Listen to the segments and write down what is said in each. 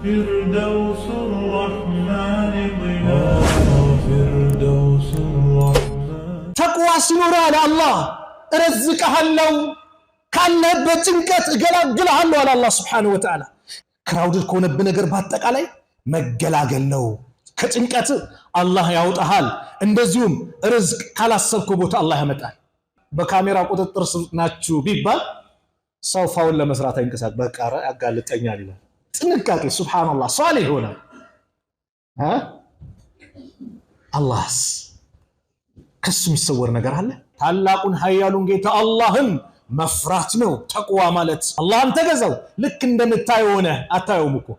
فردوس الرحمن فردوس الرحمن تقوى سنورا على الله رزقها الله كان بتنكت جلاجلها الله على الله سبحانه وتعالى كراود الكون بنجر باتك علي مجلاجل ነው ከጭንቀት አላህ ያውጣሃል እንደዚሁም ርዝቅ ካላሰብኩ ቦታ አላህ ያመጣል በካሜራ ቁጥጥር ናችሁ ቢባል ሰው ፋውን ለመስራት አይንቀሳቀስ በቃ ያጋልጠኛል ይላል ጥንቃቄ ሱብሃንአላህ ሷሊህ ሆነ አላህስ ከሱ የሚሰወር ነገር አለ ታላቁን ኃያሉን ጌታ አላህን መፍራት ነው ተቅዋ ማለት አላህን ተገዛው ልክ እንደምታየው ሆነ አታየውም እኮ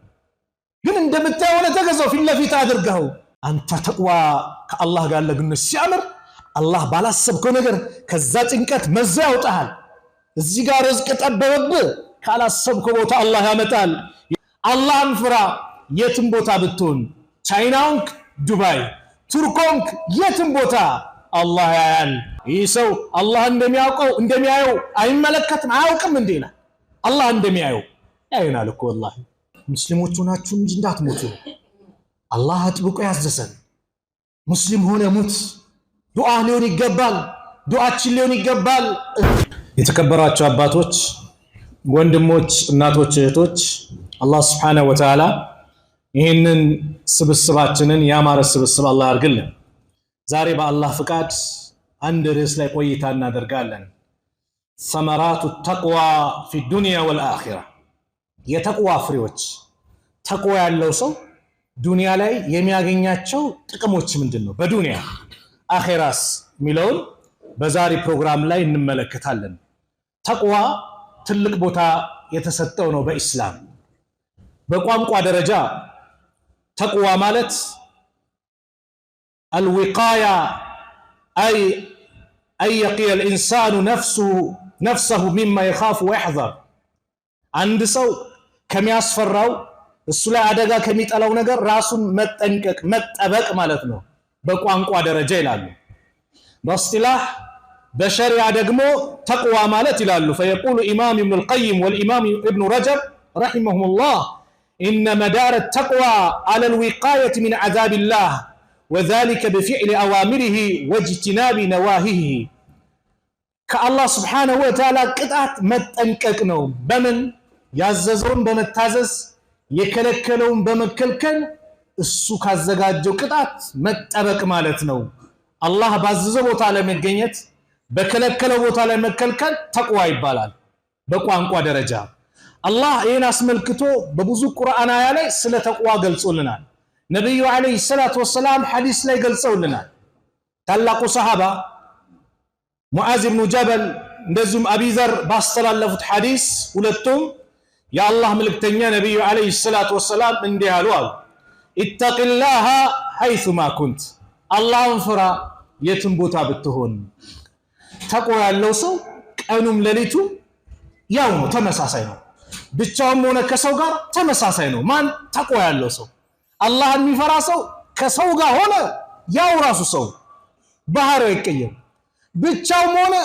ግን እንደምታየው ሆነ ተገዛው ፊት ለፊት አድርገው አንተ ተቅዋ ከአላህ ጋር ለግንኙነት ሲያምር አላህ ባላሰብከው ነገር ከዛ ጭንቀት መዛ ያውጣሃል እዚህ ጋር ርዝቅ ጠበበብ ካላሰብከው ቦታ አላህ ያመጣል አላህን ፍራ የትም ቦታ ብትሆን ቻይናውንክ ዱባይ ቱርኮንክ የትም ቦታ አላህ ያያል ይህ ሰው አላህ እንደሚያውቀው እንደሚያየው አይመለከትም አያውቅም እንዴ ይላል አላህ እንደሚያየው ያየናል እኮ والله ሙስሊሞች ሆናችሁ እንጂ እንዳትሞቱ አላህ አጥብቆ ያዘዘን ሙስሊም ሆነ ሙት ዱዓ ሊሆን ይገባል ዱዓችን ሊሆን ይገባል የተከበራችሁ አባቶች ወንድሞች እናቶች እህቶች አላህ Subhanahu Wa Ta'ala ይሄንን ስብስባችንን ያማረ ስብስብ አላህ ያርግልን ዛሬ በአላህ ፍቃድ አንድ ርዕስ ላይ ቆይታ እናደርጋለን ثمرات التقوى في الدنيا والآخرة የተቅዋ ፍሬዎች ተቅዋ ያለው ሰው ዱንያ ላይ የሚያገኛቸው ጥቅሞች ምንድነው በዱንያ አኺራስ ሚለውን በዛሬ ፕሮግራም ላይ እንመለከታለን ተቅዋ ትልቅ ቦታ የተሰጠው ነው በእስላም በቋንቋ ደረጃ ተቅዋ ማለት الوقاية أي يقي الإنسان نفسه مما يخاف ويحذر عند سو كم يصفروا السلاء عدقا كم يتقلوا نقر راسهم متنكك متأبك مالتنا بقوانقوا درجة لالو باصطلاح بشري عدقمو تقوى مالت لالو فيقول إمام ابن القيم والإمام ابن رجب رحمهم الله إن مدار التقوى على الوقاية من عذاب الله وذلك بفعل أوامره واجتناب نواهيه كالله سبحانه وتعالى قطعت متنككنو بمن يعززون بمتازز يكلكلون بمكلكل السو كازغاجو قطعت متطبق ማለት ነው አላህ ባዘዘው ቦታ ላይ መገኘት በከለከለው ቦታ ላይ መከልከል ተቅዋ ይባላል በቋንቋ ደረጃ አላህ ይሄን አስመልክቶ በብዙ ቁርአን አያ ላይ ስለ ተቅዋ ገልጾልናል ነብዩ አለይሂ ሰላቱ ወሰለም ሐዲስ ላይ ገልጸውልናል ታላቁ ሰሃባ ሙዓዝ ኢብኑ ጀበል እንደዚሁም አቢ ዘር ባስተላለፉት ሐዲስ ሁለቱም የአላህ መልእክተኛ ነብዩ አለይሂ ሰላቱ ወሰለም እንዲህ አሉ ኢተቂላህ ሐይሱማ ኩንት አላህን ፍራ የትም ቦታ ብትሆን ተቅዋ ያለው ሰው ቀኑም ሌሊቱ ያው ነው ተመሳሳይ ነው ብቻውም ሆነ ከሰው ጋር ተመሳሳይ ነው ማን ተቅዋ ያለው ሰው አላህ የሚፈራ ሰው ከሰው ጋር ሆነ ያው ራሱ ሰው ባህሪው አይቀየርም ብቻውም ሆነ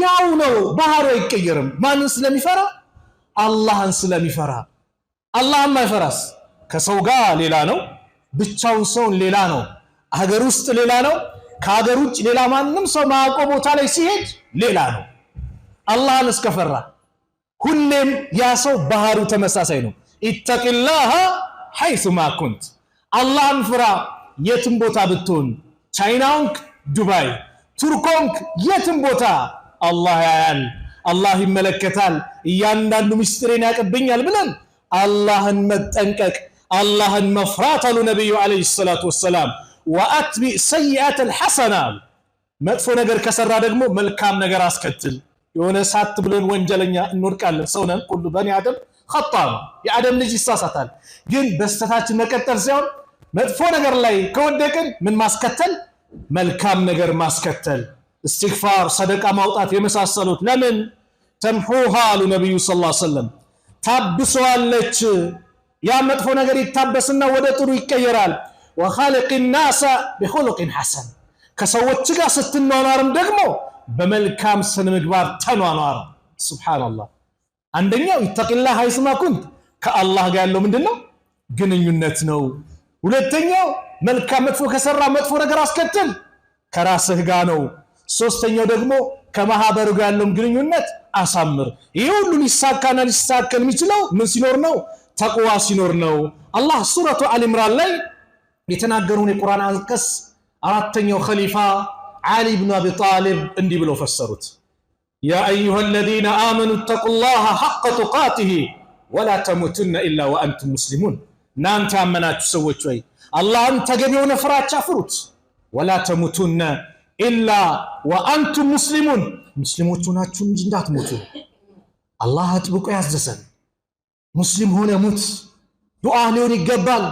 ያው ነው ባህሪው አይቀየርም ማንን ስለሚፈራ አላህን ስለሚፈራ አላህን ማይፈራስ ከሰው ጋር ሌላ ነው ብቻውን ሰው ሌላ ነው ሀገር ውስጥ ሌላ ነው ከሀገር ውጭ ሌላ ማንንም ሰው ማያውቀው ቦታ ላይ ሲሄድ ሌላ ነው አላህን እስከፈራ ሁሌም ያ ሰው ባህሪው ተመሳሳይ ነው ኢተቂላህ حيثما كنت الله فرا የትም ቦታ ብትሆን ቻይናውንክ ዱባይ ቱርኮንክ የትም ቦታ አላህ ያያል አላህ ይመለከታል እያንዳንዱ ምስጢርን ያቀብኛል ብለን አላህን መጠንቀቅ አላህን መፍራት አሉ ነብዩ አለይሂ ሰላቱ ወሰለም ወአትቢ ሰይአተ الحسنه መጥፎ ነገር ከሰራ ደግሞ መልካም ነገር አስከትል የሆነ ሳት ብለን ወንጀለኛ እንወድቃለን ሰውነን ሁሉ በኒ አደም خطا የአደም ልጅ ይሳሳታል ግን በስተታችን መቀጠል ሳይሆን መጥፎ ነገር ላይ ከወደቀን ምን ማስከተል መልካም ነገር ማስከተል استغفار صدقه ማውጣት የመሳሰሉት ለምን ተምሁሃ አሉ ነብዩ ሰለላሁ ዐለይሂ ወሰለም ታብሰዋለች ያ መጥፎ ነገር ይታበስና ወደ ጥሩ ይቀየራል وخالق الناس بخلق حسن ከሰዎች ጋር ስትኗኗርም ደግሞ በመልካም ስነ ምግባር ተኗኗር ሱብሃንአላህ አንደኛው ይተቂላህ ሐይሱማ ኩንት ከአላህ ጋር ያለው ምንድነው ግንኙነት ነው። ሁለተኛው መልካም መጥፎ ከሰራ መጥፎ ነገር አስከትል ከራስህ ጋር ነው። ሶስተኛው ደግሞ ከማህበሩ ጋር ያለውን ግንኙነት አሳምር። ይሄ ሁሉ ሊሳካና ሊሳከል የሚችለው ምን ሲኖር ነው? ተቅዋ ሲኖር ነው። አላህ ሱረቱ አሊ ኢምራን ላይ የተናገረውን የቁርአን አንቀጽ አራተኛው ኸሊፋ ዓሊ ብኑ አቢ ጣሊብ እንዲህ ብለው ፈሰሩት። ያ አዩሃ አለዚነ አመኑ ተቁላሃ ሐቀ ቱቃቲሂ ወላ ተሙቱነ ኢላ ወአንቱም ሙስሊሙን። እናንተ ያመናችሁ ሰዎች ወይ አላህን ተገቢ የሆነ ፍራቻ ፍሩት። ወላ ተሙቱነ ኢላ ወአንቱም ሙስሊሙን፣ ሙስሊሞች ሆናችሁ እንጂ እንዳትሞቱ አላህ አጥብቆ ያዘዘን። ሙስሊም ሆነ ሙት። ዱዓ ሊሆን ይገባል፣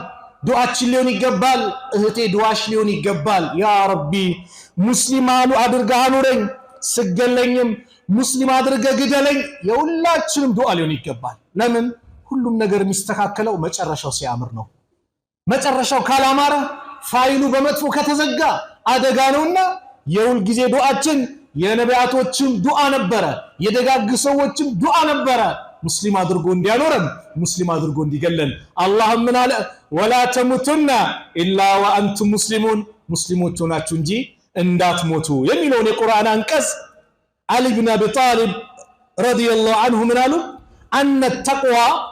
ዱዓችን ሊሆን ይገባል። እህቴ ዱዓሽ ሊሆን ይገባል። ያ ረቢ ሙስሊም አድርገህ አኑረኝ፣ ስገለኝም ሙስሊም አድርገህ ግደለኝ። የሁላችንም ዱዓ ሊሆን ይገባል። ለምን? ሁሉም ነገር የሚስተካከለው መጨረሻው ሲያምር ነው። መጨረሻው ካላማረ ፋይሉ በመጥፎ ከተዘጋ አደጋ ነውና የሁል ጊዜ ዱዓችን የነቢያቶችም ዱዓ ነበረ፣ የደጋግ ሰዎችም ዱዓ ነበረ። ሙስሊም አድርጎ እንዲያኖረን፣ ሙስሊም አድርጎ እንዲገለን። አላህ ምን አለ? ወላ ተሙቱና ኢላ ወአንቱም ሙስሊሙን፣ ሙስሊሞች ሆናችሁ እንጂ እንዳትሞቱ የሚለውን የቁርአን አንቀጽ አሊ ብን አቢ ጣሊብ ረዲየላሁ ዐንሁ ምን አሉ? አነ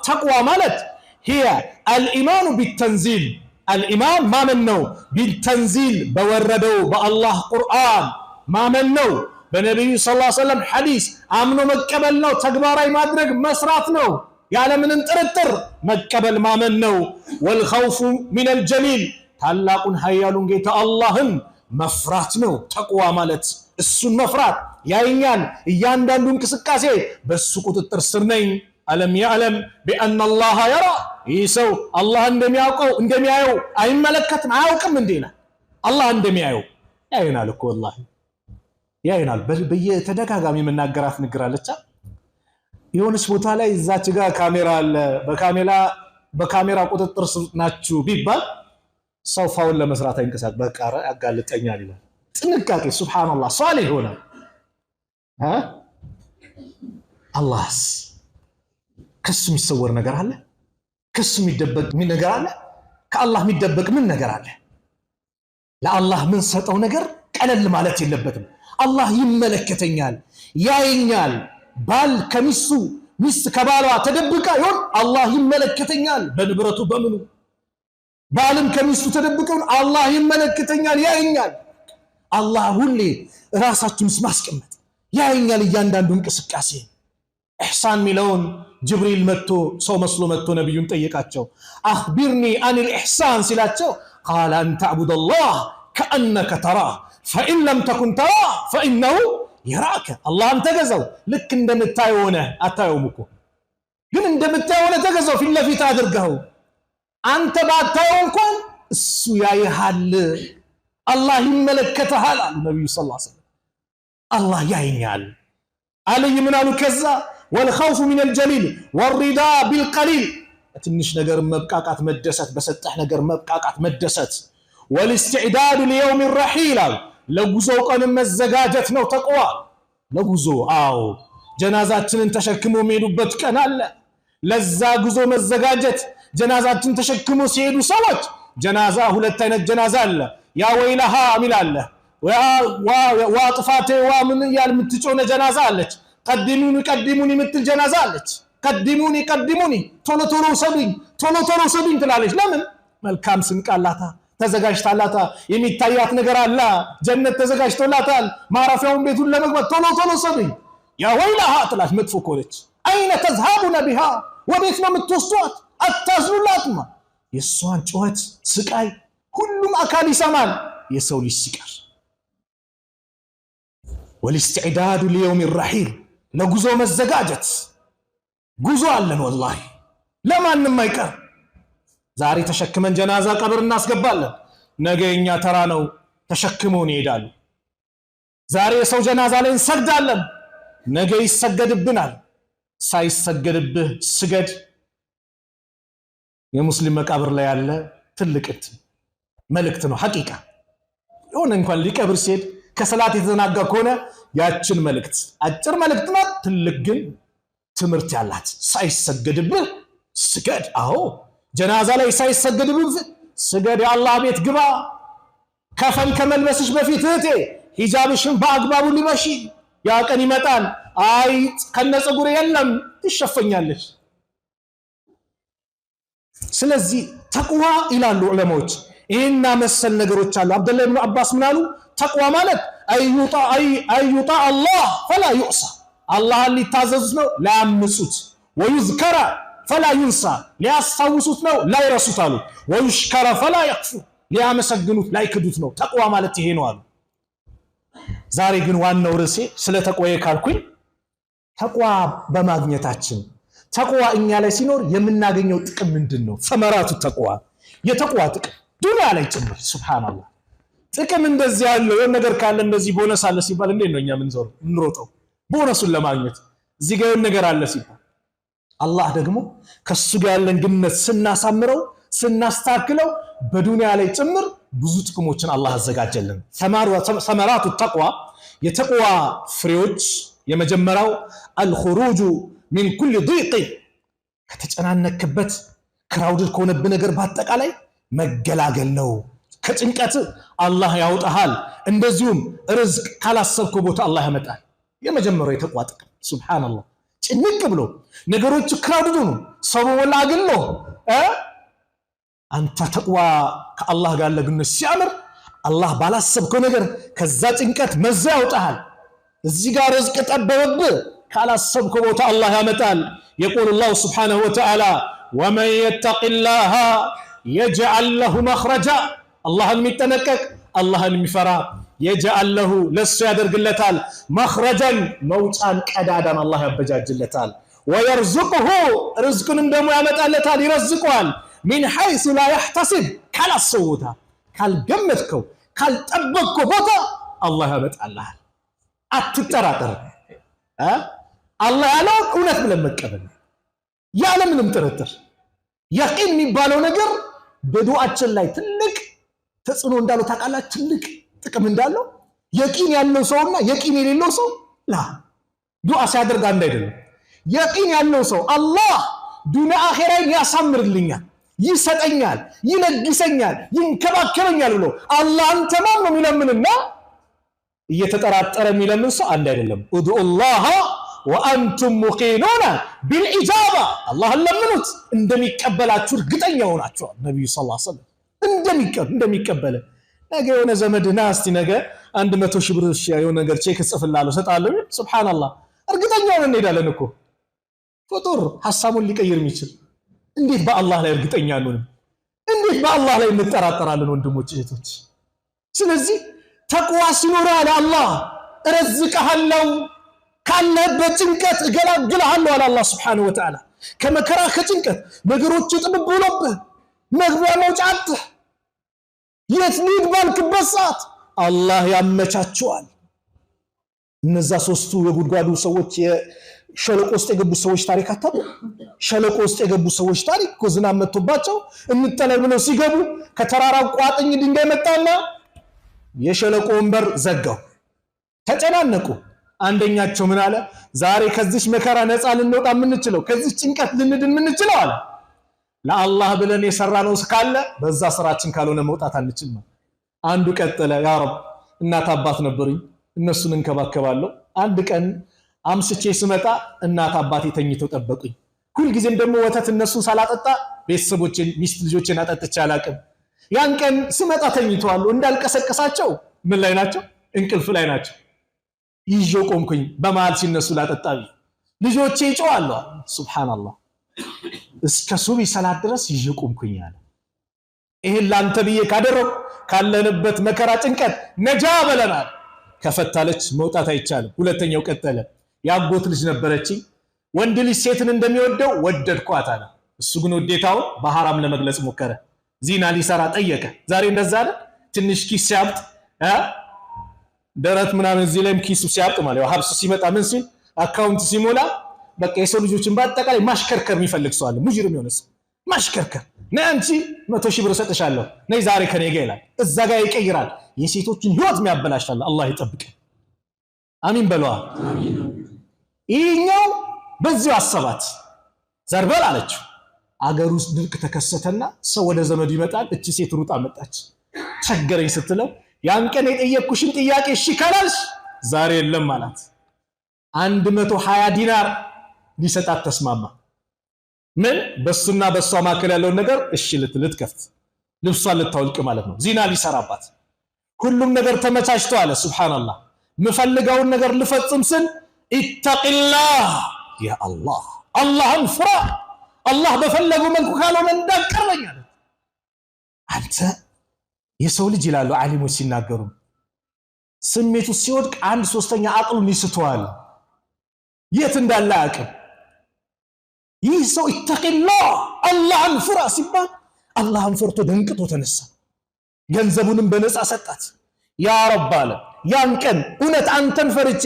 ተቅዋ ማለት ሂየ አልኢማኑ ቢተንዚል፣ አልኢማን ማመን ነው። ቢተንዚል በወረደው በአላህ ቁርአን ማመን ነው። በነቢዩ ሰለላሁ ዐለይሂ ወሰለም ሐዲስ አምኖ መቀበል ነው። ተግባራዊ ማድረግ መስራት ነው። ያለምንም ጥርጥር መቀበል ማመን ነው። ወልኸውፉ ሚነል ጀሊል፣ ታላቁን ኃያሉን ጌታ አላህን መፍራት ነው ተቅዋ ማለት። እሱን መፍራት ያየኛል፣ እያንዳንዱ እንቅስቃሴ በሱ ቁጥጥር ስር ነኝ። አለም ያዕለም ቢአነ አላህ የራ፣ ይህ ሰው አላህ እንደሚያውቀው እንደሚያየው አይመለከትም አያውቅም እንዴ ይላል። አላህ እንደሚያየው ያየናል እኮ ወላሂ ያየናል። በየተደጋጋሚ የምናገራት ንግር አለች። የሆነች ቦታ ላይ እዛች ጋር ካሜራ አለ፣ በካሜራ ቁጥጥር ስር ናችሁ ቢባል ሰው ፋውን ለመስራት አይንቀሳቀስ፣ በቃ ያጋልጠኛል ይላል። ጥንቃቄ ሱብሃንአላህ ሷሊህ ይሆናል። አላህስ ከሱ የሚሰወር ነገር አለ? ከሱ የሚደበቅ ምን ነገር አለ? ከአላህ የሚደበቅ ምን ነገር አለ? ለአላህ ምን ሰጠው ነገር ቀለል ማለት የለበትም። አላህ ይመለከተኛል፣ ያየኛል። ባል ከሚስቱ፣ ሚስት ከባሏ ተደብቃ ይሆን? አላህ ይመለከተኛል በንብረቱ በምኑ። ባልም ከሚስቱ ተደብቀው አላህ ይመለከተኛል፣ ያየኛል። አላህ ሁሌ ራሳችሁን ማስቀመጥ ያየኛል እያንዳንዱ እንቅስቃሴ። ኢሕሳን ሚለውን ጅብሪል መጥቶ ሰው መስሎ መጥቶ ነብዩን ጠየቃቸው። አኽቢርኒ አኒል ኢሕሳን ሲላቸው ቃለ አን ተዕቡደላህ ከአነከ ተራህ ፈኢን ለም ተኩን ተራህ ፈኢነሁ የራከ። አላህን ተገዛው ልክ እንደምታየው ሆነ። አታየውም እኮ ግን እንደምታየው ሆነ ተገዛው፣ ፊት ለፊት አድርገው። አንተ ባታየው እንኳን እሱ ያይሃል፣ አላህ ይመለከተሃል አሉ ነብዩ ሰለላሁ ዐለይሂ ወሰለም። አላህ ያየኛል። አለይ ምን አሉ? ከዛ ወልኸውፉ ሚነል ጀሊል ወሪዳ ቢልቀሊል፣ ትንሽ ነገር መብቃቃት መደሰት፣ በሰጠህ ነገር መብቃቃት መደሰት። ወልእስትዕዳዱ ሊየውም ረሒል አሉ፣ ለጉዞው ቀን መዘጋጀት ነው ተቅዋ። ለጉዞ አዎ፣ ጀናዛችንን ተሸክሞ የሚሄዱበት ቀን አለ። ለዛ ጉዞ መዘጋጀት። ጀናዛችን ተሸክሞ ሲሄዱ ሰዎች ጀናዛ ሁለት አይነት ጀናዛ አለ። ያ ወይለሃ ሚል አለ፣ ዋ ጥፋቴ ዋ ምን ያል የምትጮነ ጀናዛ አለች። ቀድሙኒ ቀድሙኒ የምትል ጀናዛ አለች። ቀድሙኒ ቀድሙኒ፣ ቶሎ ቶሎ ሰዱኝ፣ ቶሎ ቶሎ ሰዱኝ ትላለች። ለምን? መልካም ስንቃላታ ተዘጋጅታላታ፣ የሚታያት ነገር አለ፣ ጀነት ተዘጋጅቶላታል፣ ማረፊያውን ቤቱን ለመግባት ቶሎ ቶሎ ሰዱኝ። ያ ወይለሃ ትላለች መጥፎ ከሆነች። አይነ ተዝሃቡነ ቢሃ፣ ወዴት ነው የምትወስዷት? አታዝኑላትማ። የእሷን ጩኸት ስቃይ ሁሉም አካል ይሰማል፣ የሰው ልጅ ሲቀር። ወልእስትዕዳዱ ሊየውም ረሒል፣ ለጉዞ መዘጋጀት። ጉዞ አለን ወላሂ፣ ለማንም አይቀር። ዛሬ ተሸክመን ጀናዛ ቀብር እናስገባለን፣ ነገ የኛ ተራ ነው፣ ተሸክመውን ይሄዳሉ። ዛሬ የሰው ጀናዛ ላይ እንሰግዳለን፣ ነገ ይሰገድብናል። ሳይሰገድብህ ስገድ። የሙስሊም መቃብር ላይ ያለ ትልቅ መልእክት ነው። ሐቂቃ የሆነ እንኳን ሊቀብር ሲሄድ ከሰላት የተዘናጋ ከሆነ ያችን መልእክት አጭር መልእክት ናት፣ ትልቅ ግን ትምህርት ያላት። ሳይሰገድብህ ስገድ። አዎ ጀናዛ ላይ ሳይሰገድ ስገድ፣ የአላህ ቤት ግባ። ከፈን ከመልበስሽ በፊት እህቴ ሂጃብሽን በአግባቡ ልበሺ። ያ ቀን ይመጣል። አይ ከነፀጉር የለም ትሸፈኛለች። ስለዚህ ተቅዋ ይላሉ ዑለማዎች ይሄና መሰል ነገሮች አሉ። አብደላህ ኢብኑ አባስ ምን አሉ? ተቅዋ ማለት አዩጣ አላህ ፈላ ዩዕሳ፣ አላህን ሊታዘዙት ነው ላያምፁት፣ ወዩዝከረ ፈላ ዩንሳ፣ ሊያስታውሱት ነው ላይረሱት አሉ። ወዩሽከረ ፈላ የክፉር፣ ሊያመሰግኑት ላይክዱት ነው። ተቅዋ ማለት ይሄ ነው አሉ። ዛሬ ግን ዋናው ርዕሴ ስለ ተቅዋ ካልኩኝ ተቅዋ በማግኘታችን ተቅዋ እኛ ላይ ሲኖር የምናገኘው ጥቅም ምንድነው? ሰመራቱ ተቅዋ፣ የተቅዋ ጥቅም ዱንያ ላይ ጭምር። ሱብሃንአላህ ጥቅም እንደዚህ ያለው የሆነ ነገር ካለ እንደዚህ ቦነስ አለ ሲባል እንዴት ነው እኛ ምንሮጠው ቦነሱን ለማግኘት? እዚህ ጋር የሆነ ነገር አለ ሲባል አላህ ደግሞ ከሱ ጋር ያለን ግንኙነት ስናሳምረው ስናስተካክለው በዱንያ ላይ ጭምር ብዙ ጥቅሞችን አላህ አዘጋጀልን። ሰመራቱ ተቅዋ የተቅዋ ፍሬዎች የመጀመሪያው አልኹሩጁ ሚን ኩል ضيق፣ ከተጨናነክበት ክራውድድ ከሆነብህ ነገር በአጠቃላይ መገላገል ነው። ከጭንቀት አላህ ያውጣሃል። እንደዚሁም ርዝቅ ካላሰብከው ቦታ አላህ ያመጣል። የመጀመሪያው የተቅዋ ጥቅም ሱብሃንአላህ። ጭንቅ ብሎ ነገሮች ክራውድድ ነው ሰው ወላ አግሎ አንተ ተቅዋ ከአላህ ጋር ለግንኙነት ሲያምር አላህ ባላሰብከው ነገር ከዛ ጭንቀት መዛ ያውጣሃል። እዚህ ጋር ርዝቅ ጠበበብህ ካላሰብከው ቦታ አላህ ያመጣል። የቁል አላሁ ሱብሓነሁ ወተዓላ ወመን የተቂላህ የጅዐል ለሁ መኽረጃ፣ አላህን የሚጠነቀቅ አላህን የሚፈራ የጅዐል ለሁ ለሱ ያደርግለታል መኽረጀን መውጫን ቀዳዳን አላህ ያበጃጅለታል። ወየርዙቅሁ ርዝቁንም ደግሞ ያመጣለታል ይረዝቀዋል። ሚን ሐይሱ ላ የሕተሲብ ካላሰብከው ቦታ ካልገመትከው ካልጠበቅከው ቦታ አላህ ያመጣልሃል። አትጠራጠር። አላህ ያለውን እውነት ብለን መቀበል ያለምንም ጥርጥር። የቂን የሚባለው ነገር በዱዓችን ላይ ትልቅ ተጽዕኖ እንዳለው ታውቃላችሁ። ትልቅ ጥቅም እንዳለው የቂን ያለው ሰውና የቂን የሌለው ሰው ዱዓ ሲያደርግ አንድ አይደለም። የቂን ያለው ሰው አላህ ዱንያ አኺራን ያሳምርልኛል፣ ይሰጠኛል፣ ይለግሰኛል፣ ይንከባከበኛል ብሎ አላህን ተማም ነው የሚለምንና እየተጠራጠረ የሚለምን ሰው አንድ አይደለም። ኡድኡላህ ወአንቱም ሙቂኑና ቢልኢጃባ፣ አላህን ለምኑት እንደሚቀበላችሁ እርግጠኛ ሆናችሁ። ነብዩ ሰለላሁ ዐለይሂ ወሰለም እንደሚቀበለ ነገ የሆነ ዘመድና እስቲ ነገ 100 ሺህ ብር የሆነ ነገር ቼክ ጽፍላለሁ ሰጣለሁ። ሱብሃንአላህ እርግጠኛ ሆነን እንሄዳለን እኮ። ፍጡር ሐሳቡን ሊቀይር የሚችል እንዴት በአላህ ላይ እርግጠኛ ነን? እንዴት በአላህ ላይ እንጠራጠራለን? ወንድሞች እህቶች፣ ስለዚህ ተቅዋ ሲኖር አለ አላህ እረዝቅሃለሁ፣ ካለህበት ጭንቀት እገላግልሃለሁ አለ አላህ ሱብሓነሁ ወተዓላ። ከመከራ ከጭንቀት ነገሮች ጥብብ ብሎብህ መግቢያ መውጫ አጥተህ የት ልሂድ ባልክበት ሰዓት አላህ ያመቻቸዋል። እነዛ ሶስቱ የጉድጓዱ ሰዎች ሸለቆ ውስጥ የገቡ ሰዎች ታሪክ አታውቁ? ሸለቆ ውስጥ የገቡ ሰዎች ታሪክ እኮ ዝናብ መጥቶባቸው እንጠለል ብለው ሲገቡ ከተራራው ቋጥኝ ድንጋይ መጣና የሸለቆውን በር ዘጋው። ተጨናነቁ። አንደኛቸው ምን አለ? ዛሬ ከዚህ መከራ ነፃ ልንወጣ የምንችለው ከዚህ ጭንቀት ልንድን የምንችለው አለ ለአላህ ብለን የሰራነው ካለ በዛ ስራችን ካልሆነ መውጣት አንችልም። አንዱ ቀጠለ፣ ያ ረብ እናት አባት ነበሩኝ እነሱን እንከባከባለሁ። አንድ ቀን አምስቼ ስመጣ እናት አባቴ ተኝተው ጠበቁኝ። ሁልጊዜም ደግሞ ወተት እነሱን ሳላጠጣ ቤተሰቦቼን ሚስት ልጆቼን አጠጥቼ አላቅም። ያን ቀን ስመጣ ተኝተዋል። እንዳልቀሰቀሳቸው ምን ላይ ናቸው? እንቅልፍ ላይ ናቸው። ይዤው ቆምኩኝ። በመሃል ሲነሱ ላጠጣቢ ልጆቼ ይጮዋሉ። ሱብሃንአላህ እስከ ሱቢ ሰላት ድረስ ይዤው ቆምኩኝ አለ። ይሄን ላንተ ብዬ ካደረኩ ካለንበት መከራ ጭንቀት ነጃ በለናል። ከፈታለች መውጣት አይቻልም። ሁለተኛው ቀጠለ። ያጎት ልጅ ነበረችኝ። ወንድ ልጅ ሴትን እንደሚወደው ወደድኳት አለ። እሱ ግን ውዴታውን በሐራም ለመግለጽ ሞከረ። ዚና ሊሰራ ጠየቀ። ዛሬ እንደዛ አይደል? ትንሽ ኪስ ሲያብጥ ደረት ምናምን እዚህ ላይም ኪሱ ሲያብጥ ማለት ነው። ሀብስ ሲመጣ ምን ሲል አካውንት ሲሞላ በቃ የሰው ልጆችን በአጠቃላይ ማሽከርከር የሚፈልግ ሰው አለ። ሙጅሪም የሆነ ሰው ማሽከርከር። ነይ አንቺ 100 ሺህ ብር ሰጥሻለሁ ነይ ዛሬ ከኔ ጋር ይላል። እዛ ጋር ይቀይራል። የሴቶችን ህይወት የሚያበላሻል። አላህ ይጠብቅ። አሚን በለዋ። ይሄኛው በዚሁ አሰባት። ዘርበል አለችው። አገር ውስጥ ድርቅ ተከሰተና ሰው ወደ ዘመዱ ይመጣል። እቺ ሴት ሩጣ መጣች። ቸገረኝ ስትለው ያን ቀን የጠየቅኩሽን ጥያቄ እሺ ካላልሽ ዛሬ የለም አላት። 120 ዲናር ሊሰጣት ተስማማ። ምን በሱና በሷ መካከል ያለውን ነገር እሺ ልትከፍት ልብሷን ልታወልቅ ማለት ነው። ዚና ሊሰራባት ሁሉም ነገር ተመቻችቶ አለ። ሱብሃንአላህ ምፈልገውን ነገር ልፈጽም ስል ኢተቂላህ ያ አላህ አላህን ፍራ፣ አላህ በፈለገው መልኩ ካልሆነ እንዳቀርበኝ አለ። አንተ የሰው ልጅ ይላሉ ዓሊሞች ሲናገሩ ስሜቱ ሲወድቅ 1/3 አቅሉን ይስተዋል፣ የት እንዳለ አያውቅም። ይህ ሰው ኢተቂላህ አላህን ፍራ ሲባል አላህን ፈርቶ ደንቅቶ ተነሳ። ገንዘቡንም በነፃ ሰጣት። ያ ረብ አለ ያን ቀን እውነት አንተን ፈርቼ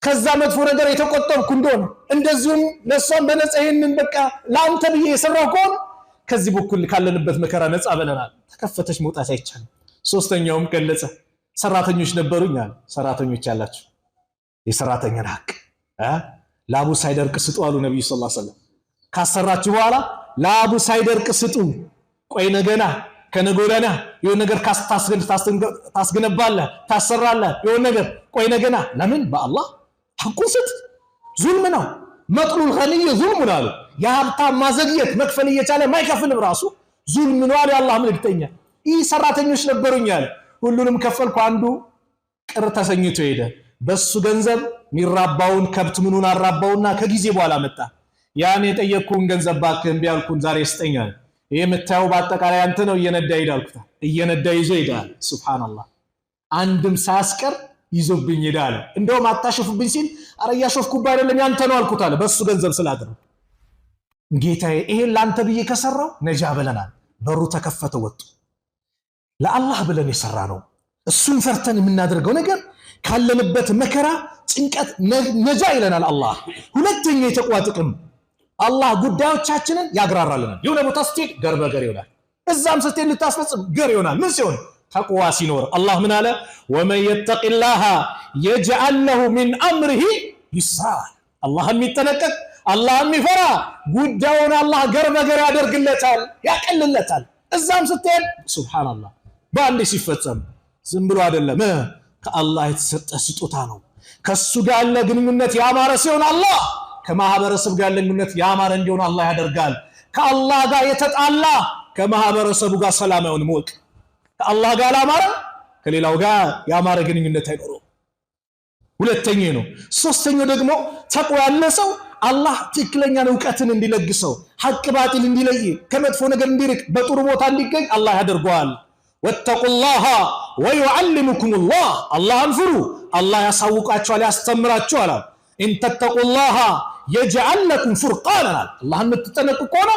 ከዛ መጥፎ ነገር የተቆጠብኩ እንደሆነ እንደዚሁም ለሷም በነፃ ይሄንን በቃ ለአንተ ብዬ የሰራው ከሆነ ከዚህ በኩል ካለንበት መከራ ነፃ በለናል። ተከፈተች መውጣት አይቻልም። ሶስተኛውም ገለጸ። ሰራተኞች ነበሩኝ አለ። ሰራተኞች ያላችሁ የሰራተኛን ሐቅ ላቡ ሳይደርቅ ስጡ አሉ ነብዩ ሰለላሁ ዐለይሂ ወሰለም። ካሰራችሁ በኋላ ላቡ ሳይደርቅ ስጡ። ቆይ ነገና ከነጎዳና የሆነ ነገር ታስገነባለህ ታሰራለህ። የሆነ ነገር ቆይ ነገና ለምን በአላህ ሐቁን ስጥ። ዙልም ነው። መጥሉል ገኒይ ዙልም ነው አሉ። የሀብታም ማዘግየት መክፈል እየቻለ ማይከፍልም ራሱ ዙልም ነው አለ አላህ መልእክተኛ። ይህ ሰራተኞች ነበሩኝ አለ። ሁሉንም ከፈልኩ። አንዱ ቅር ተሰኝቶ ሄደ። በሱ ገንዘብ ሚራባውን ከብት ምኑን አራባውና ከጊዜ በኋላ መጣ። ያን የጠየቅኩን ገንዘብ ባክህ እምቢ አልኩን ዛሬ ስጠኛል። ይሄ የምታየው በአጠቃላይ አንተ ነው እየነዳ ይዳልኩታ እየነዳ ይዞ ይዳል። ሱብሃንአላህ አንድም ሳያስቀር ይዞብኝ ይዳል። እንደውም አታሽፉብኝ ሲል አረ ያሾፍኩባ አይደለም ያንተ ነው አልኩት አለ። በሱ ገንዘብ ስላደረው ጌታዬ ይሄን ላንተ ብዬ ከሰራው ነጃ ብለናል። በሩ ተከፈተ ወጡ። ለአላህ ብለን የሰራ ነው እሱን ፈርተን የምናደርገው ነገር ካለንበት መከራ ጭንቀት ነጃ ይለናል አላህ። ሁለተኛ የተቋ ጥቅም አላህ ጉዳዮቻችንን ያግራራልናል። የሆነ ቦታ ስትሄድ ገር በገር ይሆናል። እዛም ስትሄድ ልታስፈጽም ገር ይሆናል። ምን ሲሆን ተቅዋ ሲኖር። አላህ ምን አለ? ወመን የተቂላህ የጅዐል ለሁ ሚን አምሪሂ ይስራ። አላህን የሚጠነቀቅ አላህን የሚፈራ ጉዳዩን አላህ ገር በገር ያደርግለታል፣ ያቀልለታል። እዛም ስትሄድ ሱብሃንአላህ በአንዴ ሲፈጸም ዝም ብሎ አይደለም፣ ከአላህ የተሰጠ ስጦታ ነው። ከሱ ጋር ያለ ግንኙነት ያማረ ሲሆን አላህ ከማህበረሰብ ጋር ያለ ግንኙነት ያማረ እንዲሆን አላህ ያደርጋል። ከአላህ ጋር የተጣላ ከማህበረሰቡ ጋር ሰላም አይሆንም። ወቅ ከአላህ ጋር ያላማረ ከሌላው ጋር ያማረ ግንኙነት አይኖርም። ሁለተኛው ነው። ሶስተኛው ደግሞ ተቅዋ ያለ ሰው አላህ ትክክለኛን ዕውቀትን እንዲለግሰው፣ ሐቅ ባጢል እንዲለይ፣ ከመጥፎ ነገር እንዲርቅ፣ በጥሩ ቦታ እንዲገኝ አላህ ያደርገዋል። ወተቁላህ ወዩዓልሙኩሙላህ አላህን ፍሩ፣ አላህ ያሳውቃችኋል ያስተምራችኋል። ኢንተተቁላህ የጅዐል ለኩም ፉርቃናን አላህን የምትጠነቅቁ ከሆነ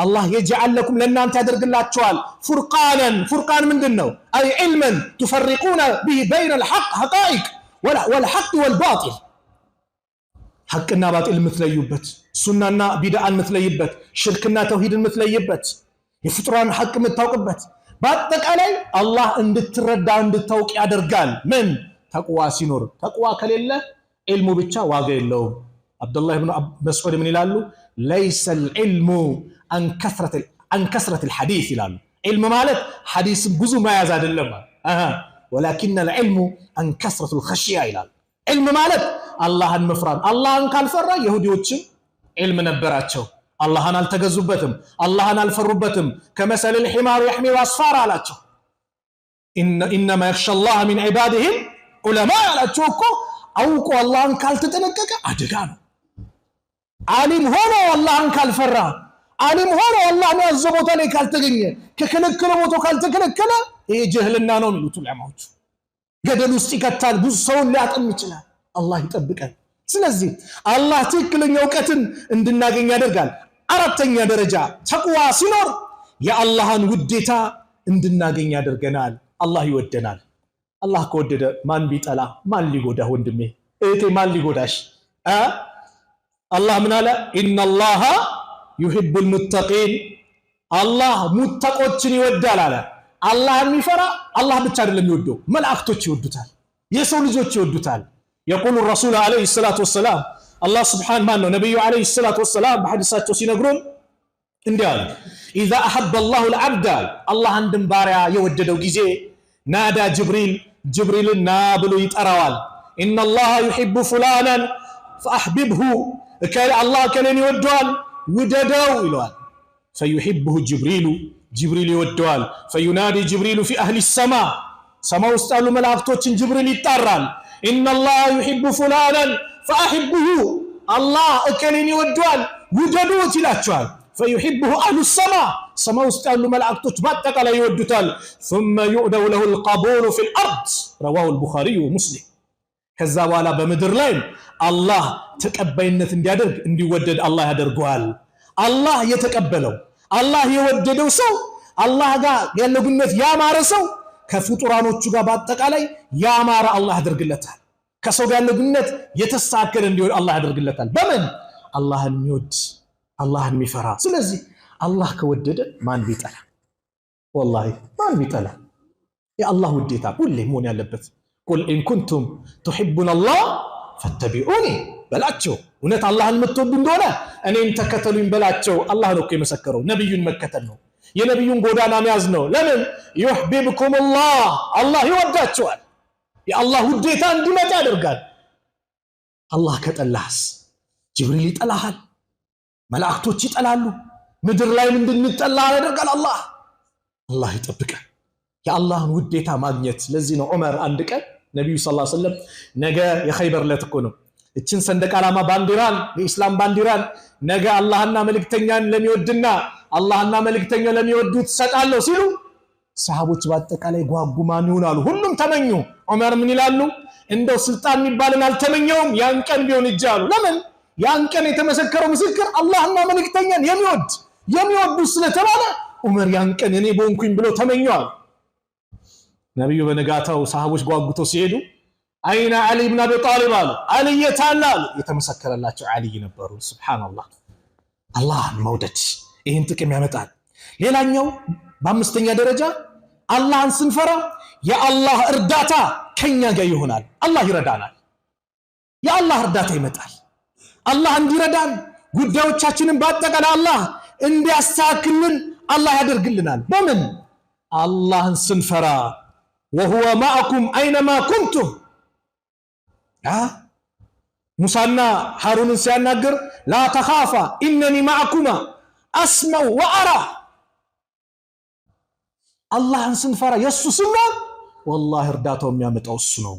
አላህ የጅዐል ለኩም ለእናንተ ያደርግላችኋል ፉርቃናን። ፉርቃን ምንድን ነው? አይ ዒልመን ቱፈሪቁነ ቢሂ በይነል ሐቃኢቅ ወልሐቅ ወልባጢል፣ ሐቅና ባጢል የምትለዩበት፣ ሱናና ቢድዓን የምትለይበት፣ ሽርክና ተውሂድን የምትለይበት፣ የፍጡራን ሐቅ የምታውቅበት፣ በአጠቃላይ አላህ እንድትረዳ እንድታውቅ ያደርጋል። ምን? ተቅዋ ሲኖር። ተቅዋ ከሌለ ዒልሙ ብቻ ዋጋ የለውም። አብዱላህ ብን መስዑድ ምን ይላሉ? ለይሰል ዒልሙ አን ከስረቲል ሐዲስ ይላሉ። ዒልም ማለት ሐዲስን ብዙ መያዝ አይደለም፣ ወላኪነል ዒልሙ አን ከስረቲል ኸሽያ ይላሉ። ዒልም ማለት አላህን መፍራት። አላህን ካልፈራ የሁዲዎችም ዒልም ነበራቸው፣ አላህን አልተገዙበትም፣ አላህን አልፈሩበትም። ከመሰሊል ሒማር የሕሚሉ አስፋራ አላቸው። ኢነማ የኽሸላህ ሚን ዒባዲሂ ዑለማ ያላቸው እኮ አውቆ አላህን ካልተጠነቀቀ አደጋ ነው። ዓሊም ሆኖ አላህን ካልፈራ፣ ዓሊም ሆኖ አላህን ያዘዘ ቦታ ላይ ካልተገኘ፣ ከከለከለ ቦታ ካልተከለከለ ይሄ ጅህልና ነው የሚሉት ዑለማዎቹ። ገደል ውስጥ ይከታል፣ ብዙ ሰውን ሊያጠም ይችላል። አላህ ይጠብቀን። ስለዚህ አላህ ትክክለኛ ዕውቀትን እንድናገኝ ያደርጋል። አራተኛ ደረጃ ተቅዋ ሲኖር የአላህን ውዴታ እንድናገኝ ያደርገናል። አላህ ይወደናል። አላህ ከወደደ ማን ቢጠላ ማን ሊጎዳ? ወንድሜ እህቴ ማን ሊጎዳሽ? አላህ ምን አለ? ኢነላሃ ዩሂቡል ሙተቂን አላህ ሙተቆችን ይወዳል አለ። አላህ የሚፈራ አላህ ብቻ አይደለም የሚወደው፣ መላእክቶች ይወዱታል፣ የሰው ልጆች ይወዱታል። የቁሉ ረሱል ዓለይሂ ሰላቱ ወሰላም አላህ ሱብሓነሁ ማን ነው ነብዩ ዓለይሂ ሰላቱ ወሰላም በሐዲሳቸው ሲነግሩን እንዲያል إذا أحب الله العبد الله عندن باريا يوددو ጊዜ نادى جبريل نابلو يطراوال إن الله يحب فلانا فأحببه الله كلن يودوال وددو يلوال فيحبه جبريل يودوال فينادي جبريل في أهل السماء سما ውስጥ ያሉ መላእክቶችን ጅብሪል ይጣራል إن الله يحب فلانا فأحبه الله كلن يودوال وددوት ይላቸዋል فيحبه أهل السماء سما ውስጥ ያሉ መላእክቶች በአጠቃላይ ይወዱታል ثم يؤدوا له القبول في الأرض رواه البخاري ومسلم ከዛ በኋላ በመድር ላይ አላህ ተቀባይነት እንዲያደርግ እንዲወደድ አላህ ያደርገዋል አላህ የተቀበለው አላህ የወደደው ሰው አላህ ጋር ያለው ግንኙነት ያማረ ሰው ከፍጡራኖቹ ጋር በአጠቃላይ ያማረ አላህ ያደርግለታል ከሰው ጋር ያለው ግንኙነት የተሳከረ እንዲሆን አላህ ያደርግለታል በምን አላህን የሚወድ አላህን የሚፈራ ስለዚህ አላህ ከወደደ ማን ቢጠላ والله ማን ቢጠላ የአላህ ውዴታ ሁሌ መሆን ያለበት قل إن كنتم تحبون الله فاتبعوني በላቸው እውነት አላህን የምትወዱ እንደሆነ እኔን ተከተሉኝ በላቸው አላህ ነው የመሰከረው ነብዩን መከተል ነው የነብዩን ጎዳና መያዝ ነው ለምን يحببكم الله አላህ ይወዳቸዋል የአላህ ውዴታ እንዲመጣ ያደርጋል አላህ ከጠላህስ ጅብሪል ይጠላሃል መላእክቶች ይጠላሉ ምድር ላይ እንድንጠላ ያደርጋል አላህ ይጠብቀን የአላህን ውዴታ ማግኘት ለዚህ ነው ዑመር አንድ ቀን ነብዩ ሰለላሁ ዐለይሂ ወሰለም ነገ የኸይበር ዕለት እኮ ነው እችን ሰንደቅ ዓላማ ባንዲራን የኢስላም ባንዲራን ነገ አላህና መልእክተኛን ለሚወድና አላህና መልእክተኛ ለሚወዱት ሰጣለው ሲሉ ሰሃቦች በአጠቃላይ ጓጉማን ይሆናሉ ሁሉም ተመኙ ዑመር ምን ይላሉ እንደው ስልጣን የሚባልን አልተመኘውም ያን ቀን ቢሆን ይጃሉ ለምን ያን ቀን የተመሰከረው ምስክር አላህና መልእክተኛን የሚወዱ ስለተባለ ዑመር ያን ቀን እኔ ቦንኩኝ ብሎ ተመኘዋል ነብዩ በነጋታው ሰሃቦች ጓጉተው ሲሄዱ አይና አሊ ኢብኑ አቢ ጣሊብ አሉ አሊ የታላል የተመሰከረላቸው አሊ ነበሩ ሱብሃንአላህ አላህን መውደድ ይህን ጥቅም ያመጣል ሌላኛው በአምስተኛ ደረጃ አላህን ስንፈራ የአላህ እርዳታ ከኛ ጋር ይሆናል አላህ ይረዳናል የአላህ እርዳታ ይመጣል አላህ እንዲረዳን ጉዳዮቻችንን በአጠቃላይ አላህ እንዲያስተካክልን አላህ ያደርግልናል በምን አላህን ስንፈራ وهو معكم اينما كنتم موسى هارون ሲያናገር لا تخافا انني معكما اسمع وارى አላህን ስንፈራ የሱ ስም والله እርዳታው የሚያመጣው እሱ ነው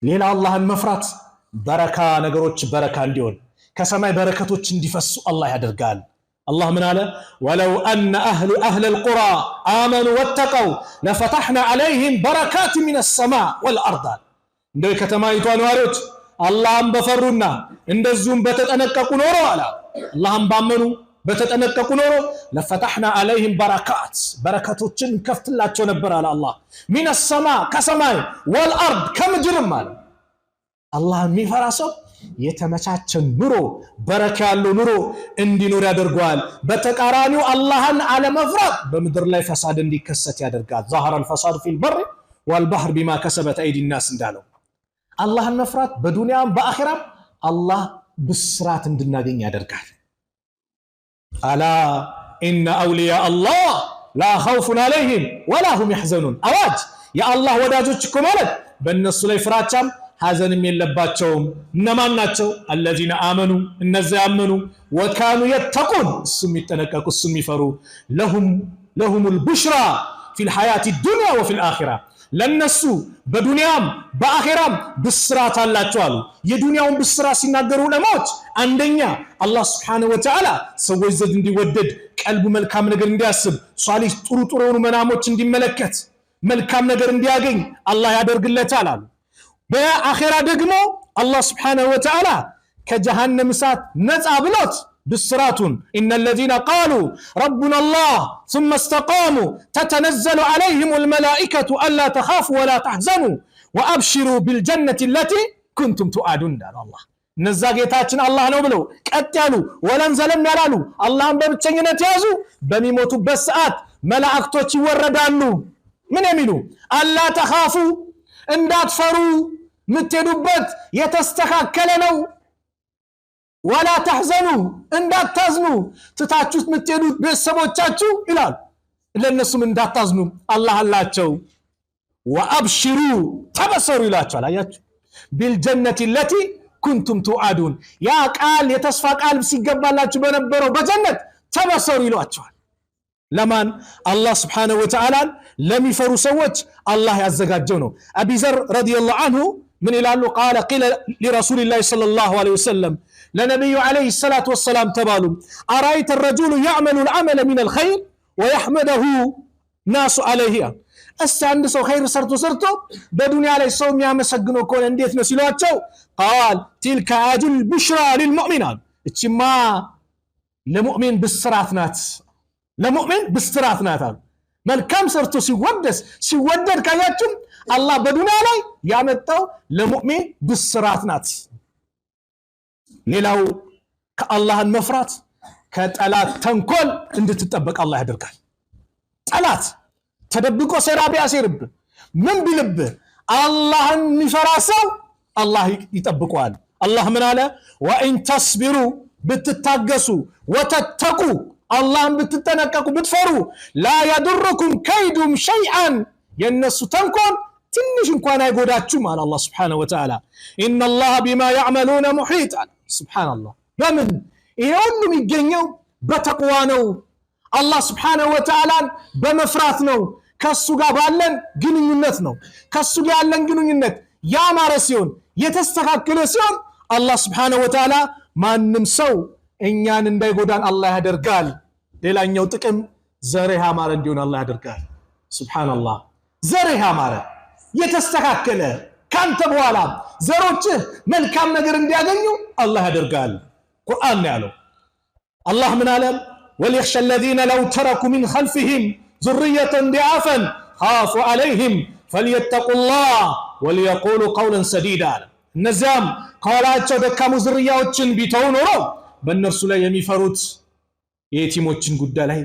ሌላ አላህን መፍራት በረካ ነገሮች በረካ እንዲሆን ከሰማይ በረከቶች እንዲፈሱ አላህ ያደርጋል الله من قال ولو أن أهل القرى آمنوا واتقوا لفتحنا عليهم بركات من السماء والأرض እንደው ከተማይቷ ነዋሪዎች አላህን በፈሩና እንደዚሁም በተጠነቀቁ ኖሮ አለ አላህን ባመኑ በተጠነቀቁ ኖሮ لفتحنا عليهم بركات በረከቶችን ከፍትላቸው ነበር አለ አላህ من السماء ከሰማይ والأرض ከምድርም አለ አላህ የሚፈራ ሰው የተመቻቸ ኑሮ በረካ ያለው ኑሮ እንዲኖር ያደርጋል በተቃራኒው አላህን አለመፍራት በመድር ላይ ፈሳድ እንዲከሰት ያደርጋል ظهر الفساد في البر والبحر بما كسبت ايدي الناس እንዳለው አላህን መፍራት በዱንያም በአኺራም አላህ ብስራት እንድናገኝ ያደርጋል አላ ان اولياء الله لا خوف عليهم ولا هم يحزنون አዋጅ የአላህ ወዳጆች እኮ ማለት በእነሱ ላይ ፍራቻም ሐዘንም የለባቸውም እነማን ናቸው الذين امنوا እነዚያ ያመኑ وكانوا يتقون እሱም ይጠነቀቁ እሱም ይፈሩ لهم البشرى في الحياه الدنيا وفي الاخره ለነሱ በዱንያም በአኺራም ብስራት አላቸው አሉ የዱንያውን ብስራት ሲናገሩ ለሞት አንደኛ አላህ Subhanahu Wa Ta'ala ሰዎች ዘንድ እንዲወደድ ቀልቡ መልካም ነገር እንዲያስብ ሷሊህ ጥሩ መናሞች እንዲመለከት መልካም ነገር እንዲያገኝ አላህ ያደርግለታል አሉ በአኺራ ደግሞ አላህ Subhanahu Wa Ta'ala ከጀሃነም እሳት ነፃ ብሎት ብስራቱን ان الذين قالوا ربنا الله ثم استقاموا تتنزل عليهم الملائكه الا تخافوا ولا تحزنوا وابشروا بالجنه التي كنتم توعدون الله እነዛ ጌታችን አላህ ነው ብለው ቀጥ ያሉ ወለም ዘለም ያላሉ አላህን በብቸኝነት ያዙ በሚሞቱበት ሰዓት መላእክቶች ይወረዳሉ ምን የሚሉ አላ ተኻፉ እንዳትፈሩ ምትሄዱበት የተስተካከለ ነው ወላ ተሕዘኑ እንዳታዝኑ ትታችሁት የምትሄዱት ቤተሰቦቻችሁ ይላል ለነሱም እንዳታዝኑ አላህ አላቸው ወአብሽሩ ተበሰሩ ይላቸዋል አያችሁ ቢልጀነቲ ለቲ ኩንቱም ቱዓዱን ያ ቃል የተስፋ ቃል ሲገባላችሁ በነበረው በጀነት ተበሰሩ ይሏቸዋል ለማን አላህ Subhanahu Wa Ta'ala ለሚፈሩ ሰዎች አላህ ያዘጋጀው ነው አቢ ዘር ረዲየላሁ ዐንሁ ምን ይላሉ قال قيل لرسول الله صلى الله عليه وسلم لنبي عليه الصلاه والسلام ተባሉ አራይተ الرجل يعمل العمل من الخير ويحمده ناس عليه እስቲ አንድ ሰው ኸይር ሰርቶ በዱንያ ላይ ሰው የሚያመሰግነው ከሆነ እንዴት ነው ሲሏቸው قال تلك اجل البشرى للمؤمن እቺማ ለሙእሚን ብስራት ናት ለሙእሚን ብስራት ናት መልካም ሰርቶ ሲወደድ ካያችሁ አላህ በዱንያ ላይ ያመጣው ለሙእሚን ብስራት ናት ሌላው ከአላህን መፍራት ከጠላት ተንኮል እንድትጠበቅ አላህ ያደርጋል ጠላት ተደብቆ ሴራ ቢያሲርብ ምን ቢልብ አላህን የሚፈራ ሰው አላህ ይጠብቀዋል አላህ ምን አለ ወኢን ተስቢሩ ብትታገሱ ወተተቁ አላህን ብትጠነቀቁ ብትፈሩ ላ يضركم كيدهم شيئا የነሱ ተንኮል ትንሽ እንኳን አይጎዳችሁም አለ አላህ Subhanahu Wa Ta'ala ان الله بما يعملون محيط سبحان الله በምን ይሄ ሁሉ የሚገኘው በተቅዋ ነው አላህ Subhanahu Wa Ta'ala በመፍራት ነው ከሱ ጋር ባለን ግንኙነት ነው ከሱ ጋር ያለን ግንኙነት ያማረ ሲሆን የተስተካከለ ሲሆን አላህ Subhanahu Wa Ta'ala ማንም ሰው እኛን እንዳይጎዳን አላህ ያደርጋል ሌላኛው ጥቅም ዘርህ ያማረ እንዲሆን አላህ ያደርጋል ሱብሃንአላህ ዘርህ ያማረ የተስተካከለ ካንተ በኋላ ዘሮችህ መልካም ነገር እንዲያገኙ አላህ ያደርጋል ቁርአን ያለው አላህ ምን አለ وليخشى الذين لو تركوا من خلفهم ذرية ضعافا خافوا عليهم فليتقوا الله وليقولوا قولا سديدا النزام قالاتቸው ደካሙ ዝርያዎችን ቢተው ኖሮ በእነርሱ ላይ የሚፈሩት የቲሞችን ጉዳይ ላይ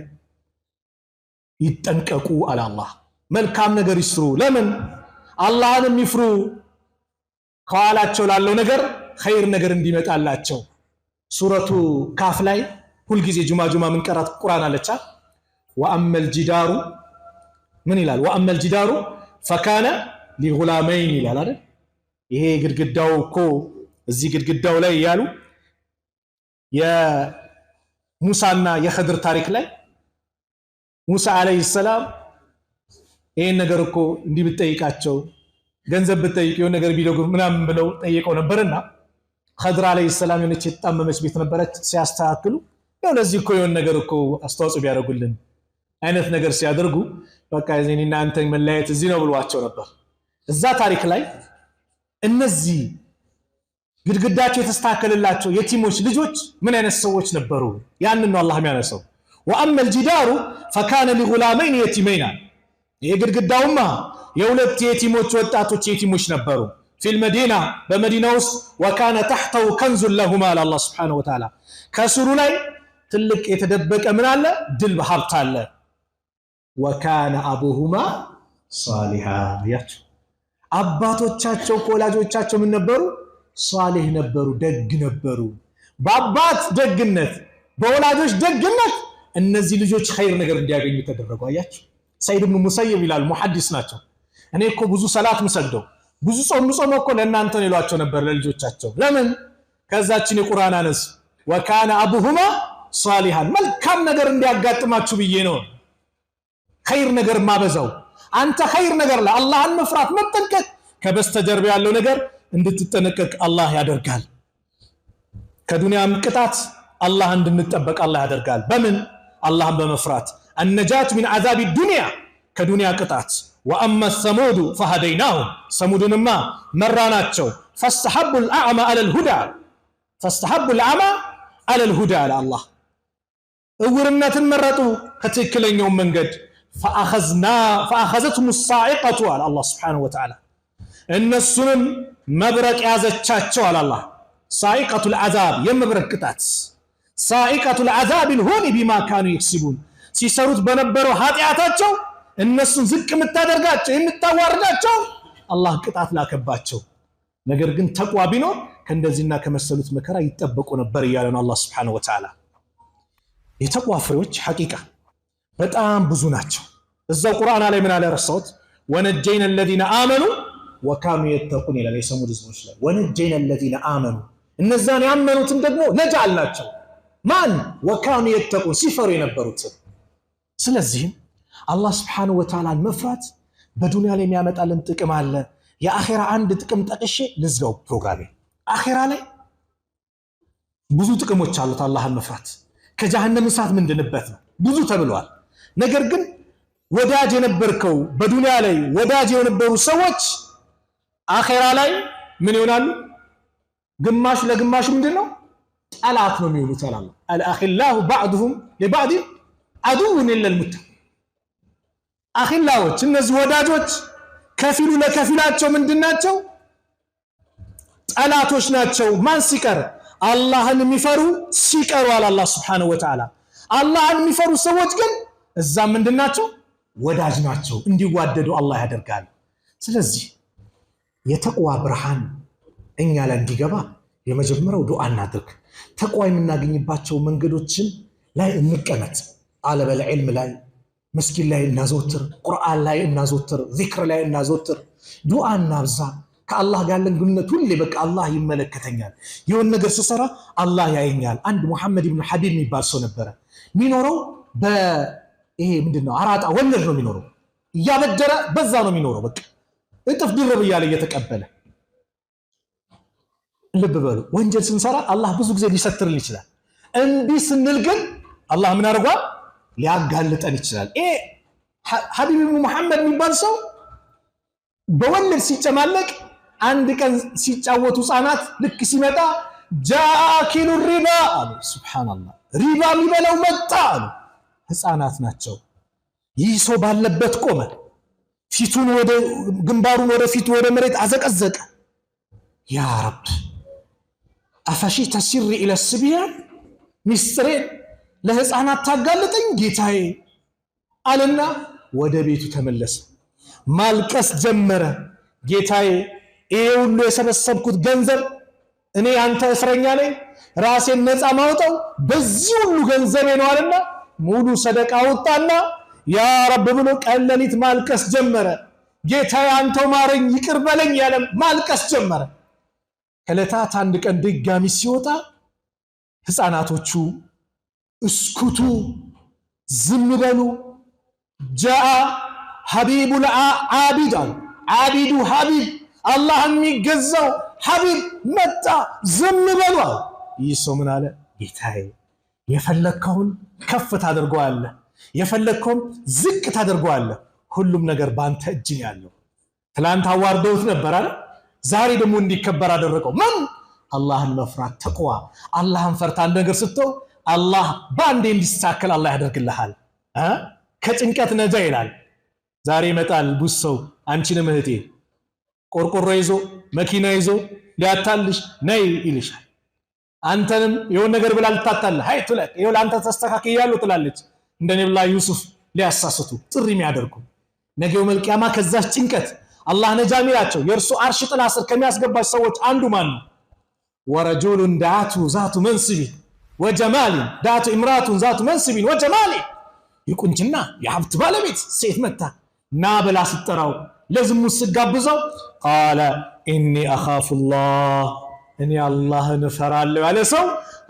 ይጠንቀቁ አለ አላህ መልካም ነገር ይስሩ ለምን አላህን የሚፍሩ ቃላቸው ላለው ነገር ኸይር ነገር እንዲመጣላቸው ሱረቱ ካፍ ላይ ሁሉ ጊዜ ጁማ ምን ቀራት ቁርአን አለቻ ወአመል ጂዳሩ ምን ይላል ወአመል ጂዳሩ فكان لغلامين ይላል አይደል ይሄ ግድግዳው እኮ እዚህ ግድግዳው ላይ ያሉ የሙሳና የኸድር ታሪክ ላይ ሙሳ አለይሂ ሰላም ይሄን ነገር እኮ እንዲህ ብትጠይቃቸው ገንዘብ ብትጠይቅ የሆነ ነገር ቢደጉ ምናምን ብለው ጠይቀው ነበርና ኸድር አለይሂ ሰላም የነች ተጣመመች ቤት ነበረች ሲያስተካክሉ ያው ለዚህ እኮ የሆነ ነገር እኮ አስተዋጽኦ ቢያደርጉልን አይነት ነገር ሲያደርጉ በቃ እዚህና አንተ መለያየት እዚህ ነው ብሏቸው ነበር እዛ ታሪክ ላይ እነዚህ ግድግዳቸው የተስተካከለላቸው የቲሞች ልጆች ምን አይነት ሰዎች ነበሩ ያንን ነው አላህ የሚያነሳው وأما الجدار فكان لغلامين يتيمين የግድግዳውማ የሁለት የቲሞች ወጣቶች የቲሞች ነበሩ في المدينة በመዲና ውስጥ وكان تحته كنز لهما الله سبحانه وتعالى ከስሩ ላይ ትልቅ የተደበቀ ምን አለ ድል ሀብት አለ وكان أبوهما صالحا ያቸው አባቶቻቸው ወላጆቻቸው ምን ነበሩ ሷሊህ ነበሩ ደግ ነበሩ በአባት ደግነት በወላጆች ደግነት እነዚህ ልጆች ኸይር ነገር እንዲያገኙ ተደረጉ አያችሁ ሰይድ ኢብኑ ሙሰይብ ይላል ሙሐዲስ ናቸው እኔ እኮ ብዙ ሰላት ምሰግደው ብዙ ጾም እኮ ለእናንተ ነው ይሏቸው ነበር ለልጆቻቸው ለምን ከዛችን የቁርአን አነስ وكان أبوهما صالحا መልካም ነገር እንዲያጋጥማችሁ ብዬ ነው ኸይር ነገር ማበዛው አንተ ኸይር ነገር ለአላህን መፍራት መጠንቀቅ ከበስተጀርባ ያለው ነገር እንድትጠነቀቅ አላህ ያደርጋል ከዱንያም ቅጣት አላህ እንድንጠበቅ አላህ ያደርጋል በምን አላህን በመፍራት النجاة من عذاب الدنيا كدنيا قطعت واما الثمود فهديناهم ثمودنما مراناچو فاستحبوا الاعمى على الهدى على الهدى على الله እውርነትን መረጡ ከትክክለኛው መንገድ فاخذتهم الصاعقه على الله سبحانه وتعالى እነሱንም መብረቅ ያዘቻቸው على الله صاعقه العذاب የመብረቅ ቅጣት صاعقه العذاب الهون بما كانوا يكسبون ሲሰሩት በነበረው ኃጢያታቸው እነሱን ዝቅ የምታደርጋቸው የምታዋርዳቸው አላህ ቅጣት ላከባቸው ነገር ግን ተቅዋ ቢኖር ከእንደዚህና ከመሰሉት መከራ ይጠበቁ ነበር እያለ ነው አላህ ሱብሓነሁ ወተዓላ። የተቅዋ ፍሬዎች ሐቂቃ በጣም ብዙ ናቸው። እዛው ቁርአን ላይ ምን አለ ረሳሁት? ወነጀይና الذين آمنوا وكانوا يتقون ይላል የሰሙድ ህዝቦች ላይ። ወነጀይና الذين آمنوا እነዛን ያመኑትን ደግሞ ነጃ አልናቸው። ማን? ወካኑ የተቁን ሲፈሩ የነበሩት። ስለዚህም አላህ ሱብሓነሁ ወተዓላን መፍራት በዱንያ ላይ የሚያመጣልን ጥቅም አለ። የአኺራ አንድ ጥቅም ጠቅሼ ልዝጋው ፕሮግራሜ። አኺራ ላይ ብዙ ጥቅሞች አሉት አላህን መፍራት። ከጀሃነም እሳት ምንድንበት ነው ብዙ ተብሏል። ነገር ግን ወዳጅ የነበርከው በዱንያ ላይ ወዳጅ የነበሩ ሰዎች አኺራ ላይ ምን ይሆናሉ? ግማሽ ለግማሽ ምንድነው? ጠላት ነው የሚሆኑት አላህ። አልአኺላሁ ባዕዱሁም ለባዕድ አዱውን ለልሙተቂን። አኺላዎች እነዚህ ወዳጆች ከፊሉ ለከፊላቸው ምንድናቸው? ጠላቶች ናቸው። ማን ሲቀር? አላህን የሚፈሩ ሲቀሩ አለ አላህ ሱብሓነሁ ወተዓላ። አላህን የሚፈሩ ሰዎች ግን እዛ ምንድናቸው? ወዳጅ ናቸው። እንዲዋደዱ አላህ ያደርጋል። ስለዚህ የተቅዋ ብርሃን እኛ ላይ እንዲገባ የመጀመሪያው ዱዓ እናድርግ። ተቅዋ የምናገኝባቸው መንገዶችን ላይ እንቀመጥ። አለበል ዒልም ላይ መስጊድ ላይ እናዘወትር፣ ቁርአን ላይ እናዘወትር፣ ዚክር ላይ እናዘወትር፣ ዱዓ እናብዛ። ከአላህ ጋር ያለን ግንኙነት ሁሌ በቃ አላህ ይመለከተኛል፣ የሆነ ነገር ስሰራ አላህ ያየኛል። አንድ ሙሐመድ ኢብኑ ሐቢብ የሚባል ሰው ነበረ። የሚኖረው ይሄ ምንድነው አራጣ ወለድ ነው የሚኖረው። እያበደረ በዛ ነው የሚኖረው። በቃ እጥፍ ድርብ እያለ እየተቀበለ። ልብ በሉ፣ ወንጀል ስንሰራ አላህ ብዙ ጊዜ ሊሰትርን ይችላል። እንዲህ ስንል ግን አላህ ምን አድርጓል? ሊያጋልጠን ይችላል። ሐቢብ ኢብኑ መሐመድ የሚባል ሰው በወለድ ሲጨማለቅ አንድ ቀን ሲጫወቱ ህፃናት ልክ ሲመጣ ጃኪሉ ሪባ አሉ። ሱብሃንአላህ፣ ሪባ የሚበላው መጣ አሉ። ህፃናት ናቸው። ይህ ሰው ባለበት ቆመ። ፊቱን ወደ ግንባሩን ወደ ፊቱ ወደ መሬት አዘቀዘቀ። ያ ረብ አፈሺተ ሲሪ ኢለ ስቢያን፣ ሚስጥሬን ለህፃናት ታጋልጠኝ ጌታዬ አለና ወደ ቤቱ ተመለሰ። ማልቀስ ጀመረ። ጌታዬ ይሄ ሁሉ የሰበሰብኩት ገንዘብ እኔ አንተ እስረኛ ነኝ፣ ራሴን ነፃ ማውጣው በዚህ ሁሉ ገንዘቤ ነው አለና ሙሉ ሰደቃ ወጣና ያ ረብ ብሎ ቀን ሌሊት ማልቀስ ጀመረ። ጌታዬ አንተው ማረኝ ይቅር በለኝ ያለ ማልቀስ ጀመረ። ከዕለታት አንድ ቀን ድጋሚ ሲወጣ ህፃናቶቹ እስኩቱ ዝም በሉ፣ ጃአ ሐቢቡል ዓቢድ አሉ። ዓቢዱ ሐቢብ አላህ የሚገዛው ሐቢብ መጣ፣ ዝም በሉ አሉ። ይህ ሰው ምን አለ? ጌታዬ የፈለግከውን ከፍ ታደርገዋለህ፣ የፈለግከውን ዝቅ ታደርገዋለህ። ሁሉም ነገር በአንተ እጅ ነው ያለው። ትላንት አዋርደውት ነበር አይደል? ዛሬ ደግሞ እንዲከበር አደረገው። ምን? አላህን መፍራት ተቅዋ። አላህን ፈርታ አንድ ነገር ስትተው አላህ በአንዴ እንዲስተካከል አላህ ያደርግልሃል። ከጭንቀት ነጃ ይላል። ዛሬ ይመጣል ብዙ ሰው አንቺንም እህቴ ቆርቆሮ ይዞ መኪና ይዞ ሊያታልሽ ነይ ይልሻል። አንተንም የሆነ ነገር ብላ ልታታልህ አይ ትለቅ ይኸው ለአንተ ተስተካክያለሁ ትላለች። እንደ ነብዩ ዩሱፍ ሊያሳስቱ ጥሪ የሚያደርጉ ነገው መልቂያማ ከዛች ጭንቀት አላህ ነጃ የሚላቸው የእርሱ አርሽ ጥላ ስር ከሚያስገባች ሰዎች አንዱ ማን ነው? ወረጁሉን ዳቱ ዛቱ መንስቢ ወጀማሊ፣ ዳቱ ኢምራቱን ዛቱ መንስቢ ወጀማሊ። የቁንጅና የሀብት ባለቤት ሴት መታ ና ብላ ስትጠራው ለዝሙት ስትጋብዘው ቃለ ኢኒ አኻፉላህ፣ እኔ አላህን እፈራለሁ ያለ ሰው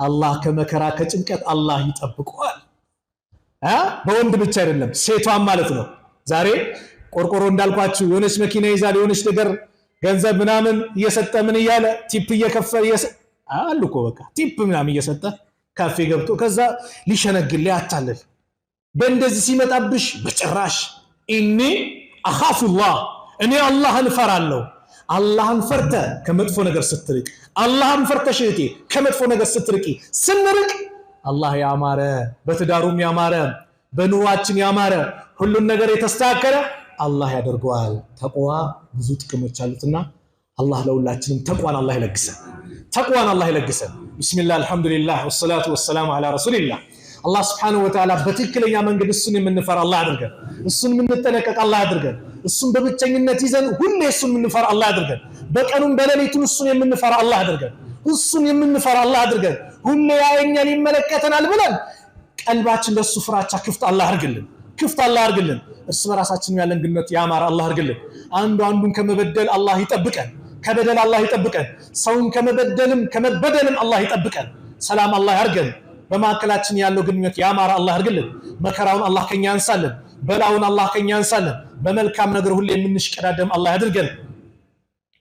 አላህ ከመከራ ከጭንቀት አላህ ይጠብቀዋል። በወንድ ብቻ አይደለም ሴቷን ማለት ነው። ዛሬ ቆርቆሮ እንዳልኳችሁ የሆነች መኪና ይዛል የሆነች ነገር ገንዘብ ምናምን እየሰጠ ምን እያለ ቲፕ እየከፈለ አሉ እኮ በቃ ቲፕ ምናምን እየሰጠ ካፌ ገብቶ ከዛ ሊሸነግል ሊያታልል። በእንደዚህ ሲመጣብሽ በጭራሽ ኢኒ አኻፉላህ፣ እኔ አላህን እፈራለሁ። አላህን ፈርተ ከመጥፎ ነገር ስትርቅ፣ አላህን ፈርተሽ እህቴ ከመጥፎ ነገር ስትርቂ ስንርቅ አላህ ያማረ በትዳሩም ያማረ በኑሯችን ያማረ ሁሉን ነገር የተስተካከለ አላህ ያደርገዋል። ተቅዋ ብዙ ጥቅሞች አሉትና አላህ ለሁላችንም ተቅዋን አላህ ይለግሰን፣ ተቅዋን አላህ ይለግሰን። ቢስሚላህ አልሐምዱሊላህ ወሰላቱ ወሰላሙ ዐላ ረሱሊላህ። አላህ ሱብሓነሁ ወተዓላ በትክክለኛ መንገድ እሱን የምንፈራ አላህ አድርገን፣ እሱን የምንጠነቀቅ አላህ አድርገን። እሱን በብቸኝነት ይዘን ሁሌ እሱን የምንፈራ አላህ ያድርገን። በቀኑም በሌሊቱም እሱን የምንፈራ አላህ ያድርገን። እሱን የምንፈራ አላህ ያድርገን። ሁሌ ያየኛል ይመለከተናል ብለን ቀልባችን ለሱ ፍራቻ ክፍት አላህ ያድርግልን። ክፍት አላህ ያድርግልን። እርስ በራሳችን ያለን ግንኙነት ያማረ አላህ ያድርግልን። አንዱ አንዱን ከመበደል አላህ ይጠብቀን። ከበደል አላህ ይጠብቀን። ሰውን ከመበደልም ከመበደልም አላህ ይጠብቀን። ሰላም አላህ ያድርገን። በማከላችን ያለው ግንኙነት ያማረ አላህ ያድርግልን። መከራውን አላህ ከኛ ያንሳልን። በላውን አላህ ከኛ ያንሳልን። በመልካም ነገር ሁሌ የምንሽቀዳደም አላህ ያድርገን።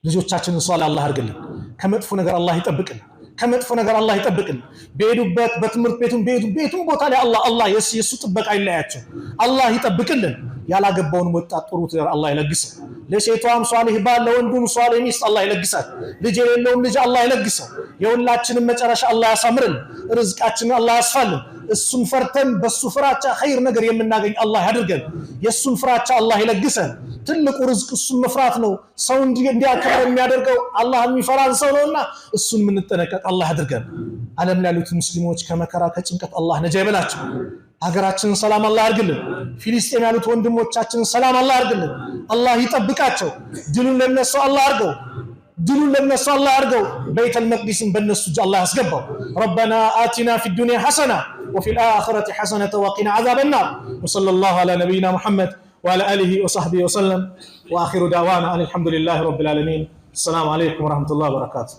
ልጆቻችንን ሷሊህ አላህ ያድርግልን። ከመጥፎ ነገር አላህ ይጠብቅልን። ከመጥፎ ነገር አላህ ይጠብቅልን። በሄዱበት በትምህርት ቤቱም ቦታ ላይ አላህ የሱ ጥበቃ ይለያቸው። አላህ ይጠብቅልን። ያላገባውን ወጣት ጥሩ ትዳር አላህ ይለግሰው። ለሴቷም ሷሊህ ባል ለወንዱም ሷሊህ ሚስት አላህ ይለግሳት። ልጅ የሌለውም ልጅ አላህ ይለግሰው። የሁላችንም መጨረሻ አላህ ያሳምርልን። ርዝቃችንን አላህ ያስፋልን። እሱን ፈርተን በሱ ፍራቻ ኸይር ነገር የምናገኝ አላህ ያድርገን። የሱን ፍራቻ አላህ ይለግሰን። ትልቁ ርዝቅ እሱን መፍራት ነው። ሰው እንዲያከብር የሚያደርገው አላህ የሚፈራን ሰው ነውና እሱን የምንጠነቀቅ አላህ ያድርገን። ዓለም ላይ ያሉት ሙስሊሞች ከመከራ ከጭንቀት አላህ ነጃ ይበላቸው። ሀገራችንን ሰላም አላህ ያድርግልን። ፊሊስጤም ያሉት ወንድሞቻችንን ሰላም አላህ ያድርግልን። አላህ ይጠብቃቸው። ድሉን ለነሱ አላህ ያድርገው። ድሉን ለነሱ አላህ ያድርገው። በይተል መቅዲስን በነሱ እጅ አላህ ያስገባው። ረበና አቲና ፊ ዱንያ ሐሰና ወፊ ልአኺረቲ ሐሰነተ ወቂና ዓዛበ ናር ወሰለላሁ ዐላ ነቢይና ሙሐመድ وعلى آله وصحبه وسلم وآخر دعوانا أن الحمد لله رب العالمين. السلام عليكم ورحمة الله وبركاته.